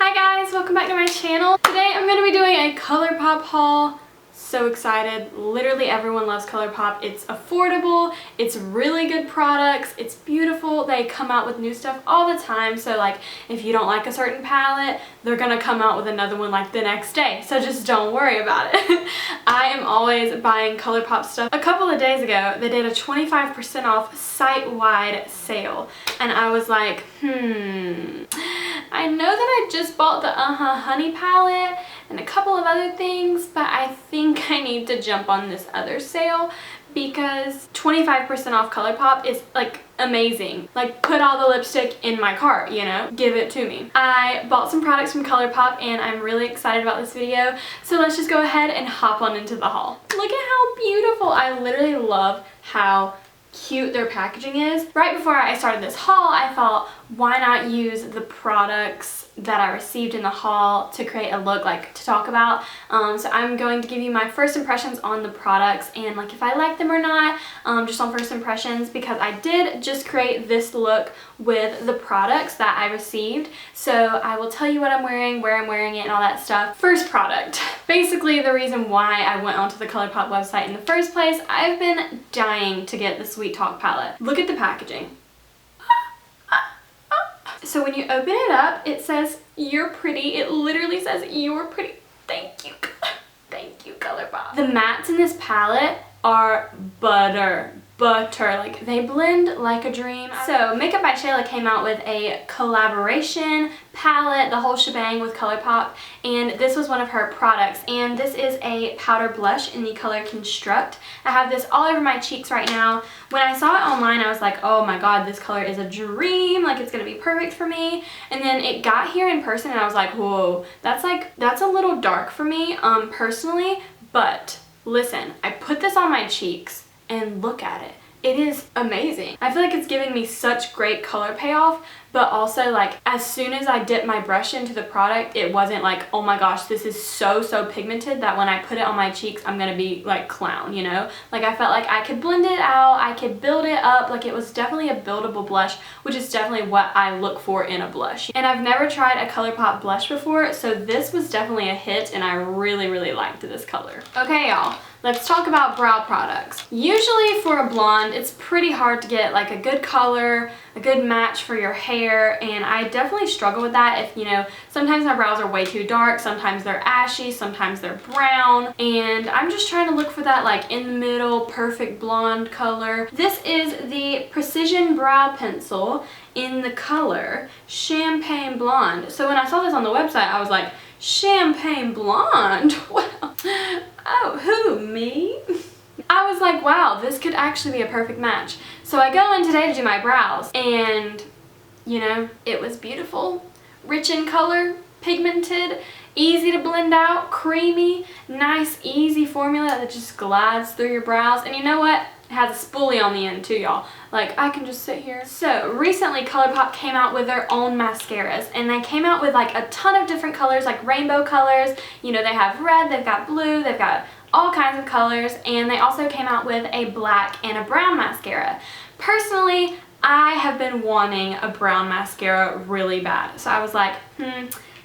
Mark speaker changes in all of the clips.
Speaker 1: Hi guys, welcome back to my channel. Today I'm going to be doing a ColourPop haul. So excited. Literally everyone loves ColourPop. It's affordable, it's really good products, it's beautiful. They come out with new stuff all the time. So like if you don't like a certain palette, they're going to come out with another one like the next day. So just don't worry about it. I am always buying ColourPop stuff. A couple of days ago, they did a 25% off site-wide sale. And I was like, I know that I just bought the Honey palette and a couple of other things, but I think I need to jump on this other sale because 25% off ColourPop is like amazing. Like, put all the lipstick in my cart, you know? Give it to me. I bought some products from ColourPop and I'm really excited about this video. So let's just go ahead and hop on into the haul. Look at how beautiful. I literally love how cute their packaging is. Right before I started this haul, I thought, why not use the products that I received in the haul to create a look like to talk about. So I'm going to give you my first impressions on the products and like if I like them or not, just on first impressions, because I did just create this look with the products that I received. So I will tell you what I'm wearing, where I'm wearing it, and all that stuff. First product. Basically the reason why I went onto the ColourPop website in the first place, I've been dying to get the Sweet Talk palette. Look at the packaging. So when you open it up, it says, "You're pretty." It literally says, "You're pretty." Thank you. Thank you, ColourPop. The mattes in this palette are butter. Like they blend like a dream. So Makeup by Shayla came out with a collaboration palette, the whole shebang with ColourPop, and this was one of her products, and this is a powder blush in the color Construct. I have this all over my cheeks right now. When I saw it online, I was like, oh my god, this color is a dream, like it's gonna be perfect for me. And then it got here in person and I was like, whoa, that's a little dark for me personally, but listen, I put this on my cheeks and look at it. It is amazing. I feel like it's giving me such great color payoff, but also like as soon as I dipped my brush into the product, it wasn't like, oh my gosh, this is so pigmented that when I put it on my cheeks, I'm gonna be like clown, you know? Like I felt like I could blend it out, I could build it up, like it was definitely a buildable blush, which is definitely what I look for in a blush. And I've never tried a ColourPop blush before, so this was definitely a hit and I really liked this color. Okay, y'all. Let's talk about brow products. Usually for a blonde, it's pretty hard to get like a good color, a good match for your hair, and I definitely struggle with that. If, you know, sometimes my brows are way too dark, sometimes they're ashy, sometimes they're brown, and I'm just trying to look for that like in the middle, perfect blonde color. This is the Precision Brow Pencil in the color Champagne Blonde. So when I saw this on the website, I was like, Champagne Blonde? Well, oh, who, me? I was like, wow, this could actually be a perfect match. So I go in today to do my brows and, you know, it was beautiful, rich in color, pigmented, easy to blend out, creamy, nice, easy formula that just glides through your brows. And you know what? It has a spoolie on the end too, y'all. Like, I can just sit here. So, recently ColourPop came out with their own mascaras, and they came out with like a ton of different colors, like rainbow colors. You know, they have red, they've got blue, they've got all kinds of colors, and they also came out with a black and a brown mascara. Personally, I have been wanting a brown mascara really bad. So I was like,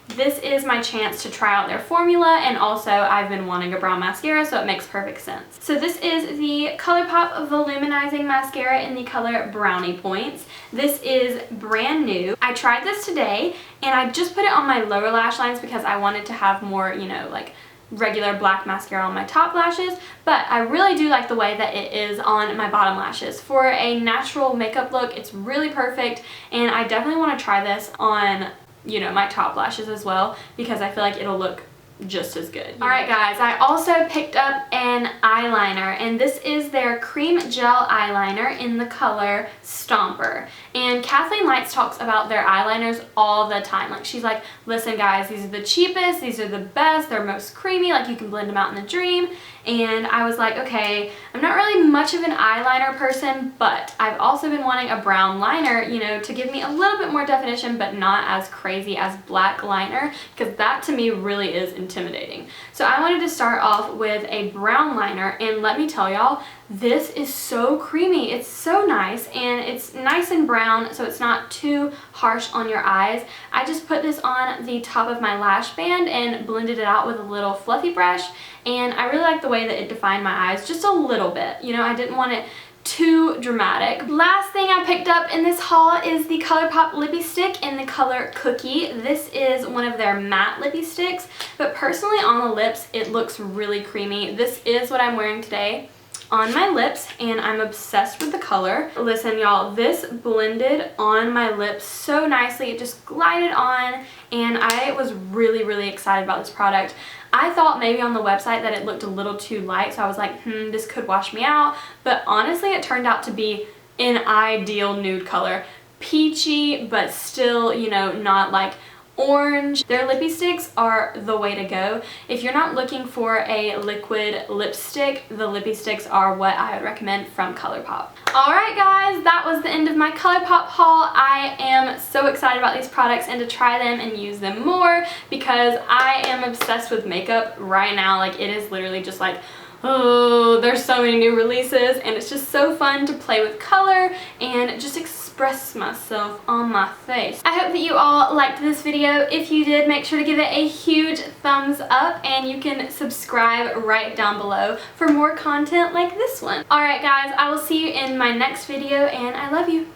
Speaker 1: this is my chance to try out their formula, and also I've been wanting a brown mascara, so it makes perfect sense. So this is the ColourPop Voluminizing Mascara in the color Brownie Points. This is brand new. I tried this today, and I just put it on my lower lash lines because I wanted to have more, you know, like regular black mascara on my top lashes, but I really do like the way that it is on my bottom lashes. For a natural makeup look, it's really perfect, and I definitely want to try this on, you know, my top lashes as well, because I feel like it'll look just as good. Alright guys, I also picked up an eyeliner, and this is their cream gel eyeliner in the color Stomper. And Kathleen Lights talks about their eyeliners all the time. Like, she's like, listen guys, these are the cheapest, these are the best, they're most creamy, like you can blend them out in the dream. And I was like, okay, I'm not really much of an eyeliner person, but I've also been wanting a brown liner, you know, to give me a little bit more definition, but not as crazy as black liner, because that to me really is intimidating. So I wanted to start off with a brown liner, and let me tell y'all, this is so creamy. It's so nice, and it's nice and brown, so it's not too harsh on your eyes. I just put this on the top of my lash band and blended it out with a little fluffy brush, and I really like the way that it defined my eyes just a little bit. You know, I didn't want it too dramatic. Last thing I picked up in this haul is the ColourPop lippy stick in the color Cookie. This is one of their matte lippy sticks, but personally on the lips it looks really creamy. This is what I'm wearing today on my lips, and I'm obsessed with the color. Listen y'all, this blended on my lips so nicely. It just glided on, and I was really excited about this product. I thought maybe on the website that it looked a little too light, so I was like, this could wash me out, but honestly it turned out to be an ideal nude color. Peachy, but still, you know, not like orange. Their lippy sticks are the way to go. If you're not looking for a liquid lipstick, the lippy sticks are what I would recommend from ColourPop. Alright guys, that was the end of my ColourPop haul. I am so excited about these products and to try them and use them more because I am obsessed with makeup right now. Like, it is literally just like, oh, there's so many new releases, and it's just so fun to play with color and just express myself on my face. I hope that you all liked this video. If you did, make sure to give it a huge thumbs up, and you can subscribe right down below for more content like this one. Alright guys, I will see you in my next video, and I love you.